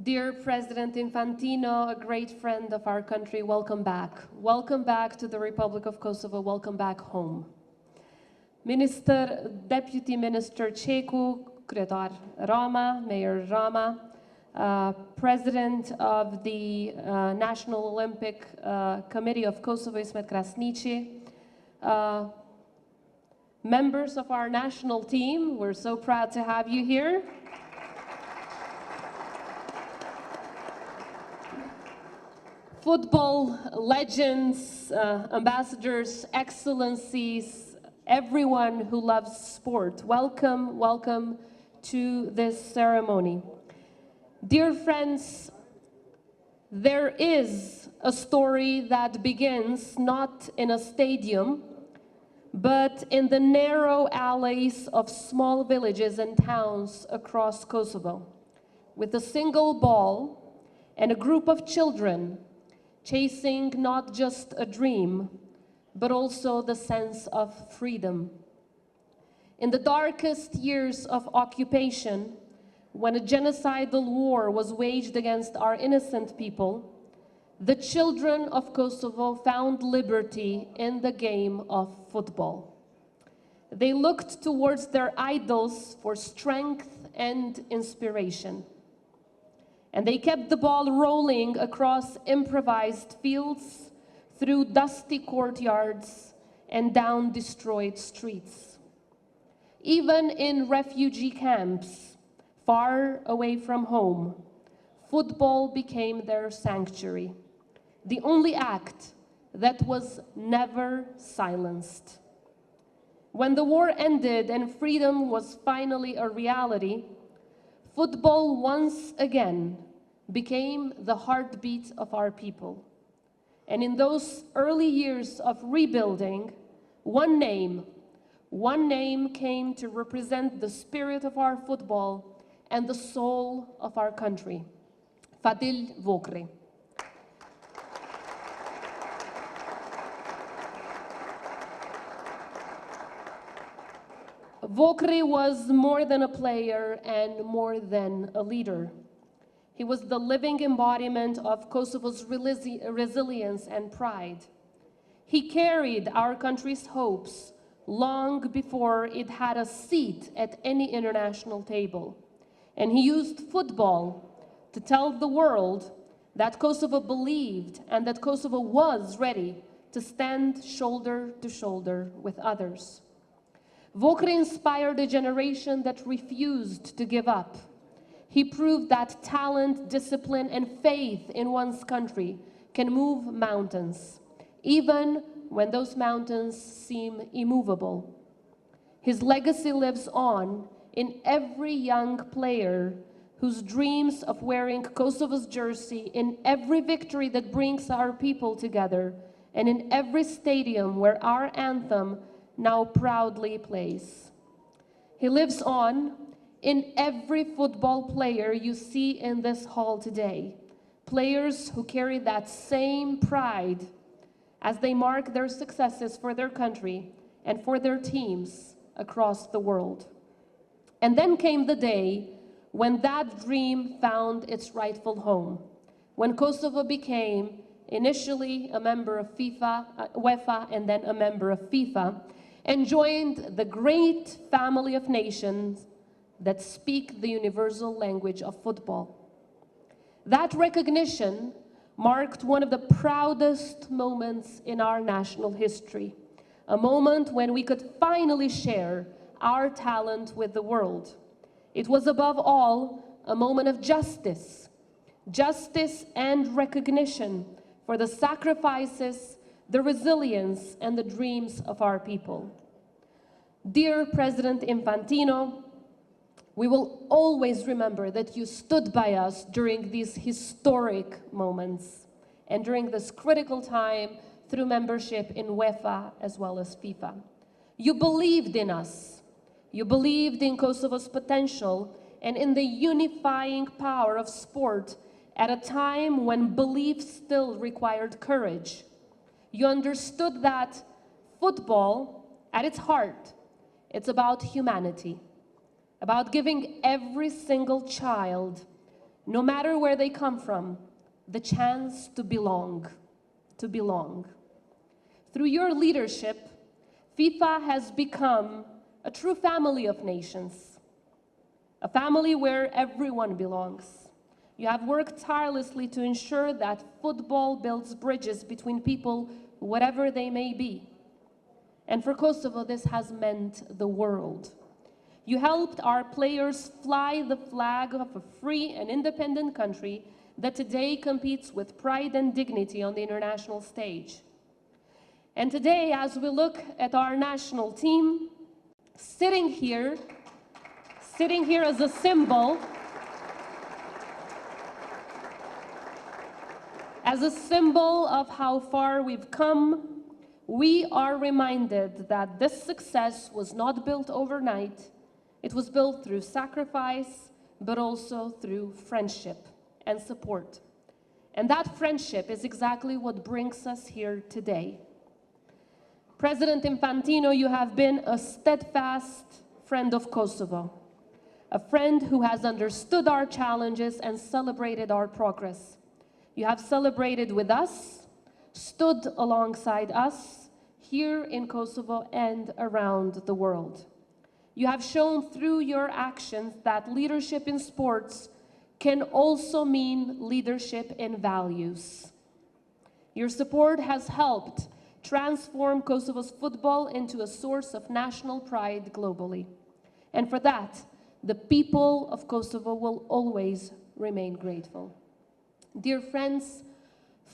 Dear President Infantino, a great friend of our country, welcome back. Welcome back to the Republic of Kosovo, welcome back home. Deputy Minister Ceku, Kryetar Rama, Mayor Rama, President of the National Olympic Committee of Kosovo, Ismet Krasniqi, members of our national team, we're so proud to have you here. Football legends, ambassadors, excellencies, everyone who loves sport, welcome, welcome to this ceremony. Dear friends, there is a story that begins not in a stadium, but in the narrow alleys of small villages and towns across Kosovo, with a single ball and a group of children chasing not just a dream, but also the sense of freedom. In the darkest years of occupation, when a genocidal war was waged against our innocent people, the children of Kosovo found liberty in the game of football. They looked towards their idols for strength and inspiration. And they kept the ball rolling across improvised fields, through dusty courtyards, and down destroyed streets. Even in refugee camps, far away from home, football became their sanctuary, the only act that was never silenced. When the war ended and freedom was finally a reality, football once again became the heartbeat of our people. And in those early years of rebuilding, one name came to represent the spirit of our football and the soul of our country: Fadil Vokri. Vokri was more than a player and more than a leader. He was the living embodiment of Kosovo's resilience and pride. He carried our country's hopes long before it had a seat at any international table. And he used football to tell the world that Kosovo believed and that Kosovo was ready to stand shoulder to shoulder with others. Vokri inspired a generation that refused to give up. He proved that talent, discipline, and faith in one's country can move mountains, even when those mountains seem immovable. His legacy lives on in every young player whose dreams of wearing Kosovo's jersey, in every victory that brings our people together, and in every stadium where our anthem now proudly plays. He lives on in every football player you see in this hall today, players who carry that same pride as they mark their successes for their country and for their teams across the world. And then came the day when that dream found its rightful home, when Kosovo became initially a member of UEFA, and then a member of FIFA, and joined the great family of nations that speak the universal language of football. That recognition marked one of the proudest moments in our national history, a moment when we could finally share our talent with the world. It was above all a moment of justice and recognition for the sacrifices, the resilience, and the dreams of our people. Dear President Infantino, we will always remember that you stood by us during these historic moments and during this critical time through membership in UEFA as well as FIFA. You believed in us. You believed in Kosovo's potential and in the unifying power of sport at a time when belief still required courage. You understood that football, at its heart, it's about humanity, about giving every single child, no matter where they come from, the chance to belong, to belong. Through your leadership, FIFA has become a true family of nations, a family where everyone belongs. You have worked tirelessly to ensure that football builds bridges between people, whatever they may be. And for Kosovo, this has meant the world. You helped our players fly the flag of a free and independent country that today competes with pride and dignity on the international stage. And today, as we look at our national team, sitting here as a symbol, of how far we've come, we are reminded that this success was not built overnight. It was built through sacrifice, but also through friendship and support. And that friendship is exactly what brings us here today. President Infantino, you have been a steadfast friend of Kosovo, a friend who has understood our challenges and celebrated our progress. You have celebrated with us, stood alongside us here in Kosovo and around the world. You have shown through your actions that leadership in sports can also mean leadership in values. Your support has helped transform Kosovo's football into a source of national pride globally. And for that, the people of Kosovo will always remain grateful. Dear friends,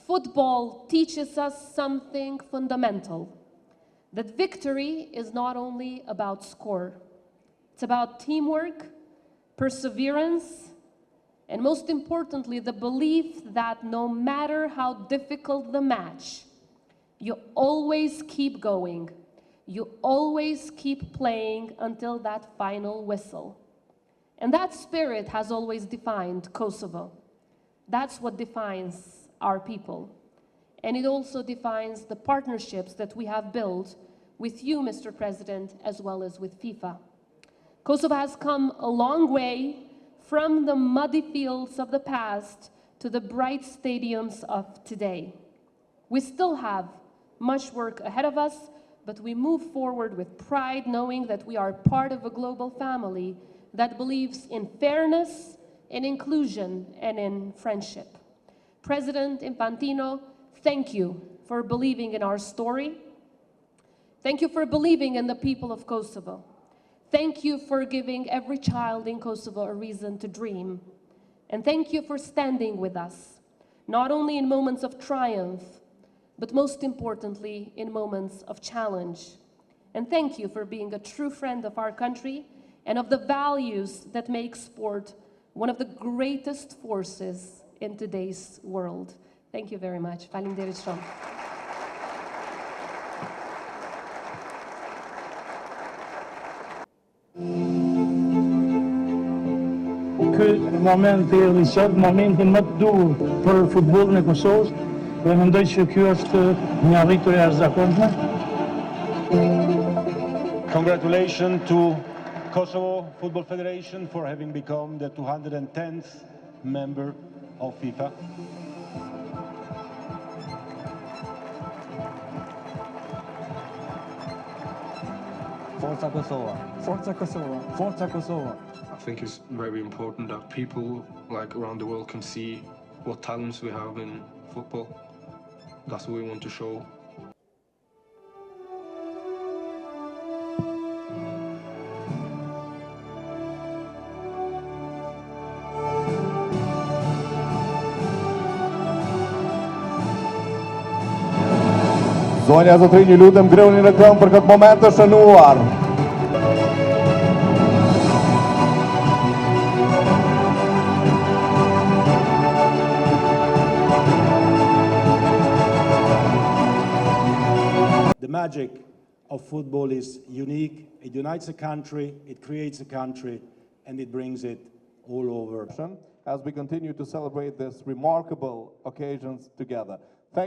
football teaches us something fundamental, that victory is not only about score. It's about teamwork, perseverance, and most importantly, the belief that no matter how difficult the match, you always keep going. You always keep playing until that final whistle. And that spirit has always defined Kosovo. That's what defines our people. And it also defines the partnerships that we have built with you, Mr. President, as well as with FIFA. Kosovo has come a long way from the muddy fields of the past to the bright stadiums of today. We still have much work ahead of us, but we move forward with pride, knowing that we are part of a global family that believes in fairness, in inclusion, and in friendship. President Infantino, thank you for believing in our story. Thank you for believing in the people of Kosovo. Thank you for giving every child in Kosovo a reason to dream. And thank you for standing with us, not only in moments of triumph, but most importantly, in moments of challenge. And thank you for being a true friend of our country and of the values that make sport one of the greatest forces in today's world. Thank you very much. Faleminderit shumë. Ky moment i rrisot, momentin më të dur për futbollin e Kosovës, dhe mendoj që ky është një arritje e jashtëzakonshme. Congratulations to Kosovo Football Federation for having become the 210th member of FIFA. Forza Kosovo! Forza Kosovo! Forza Kosovo! I think it's very important that people like around the world can see what talents we have in football. That's what we want to show. Zonja zotrinj, ju lutem ngrihuni në këmbë për këtë moment të shënuar. The magic of football is unique. It unites a country, it creates a country, and it brings it all over. As we continue to celebrate these remarkable occasions together.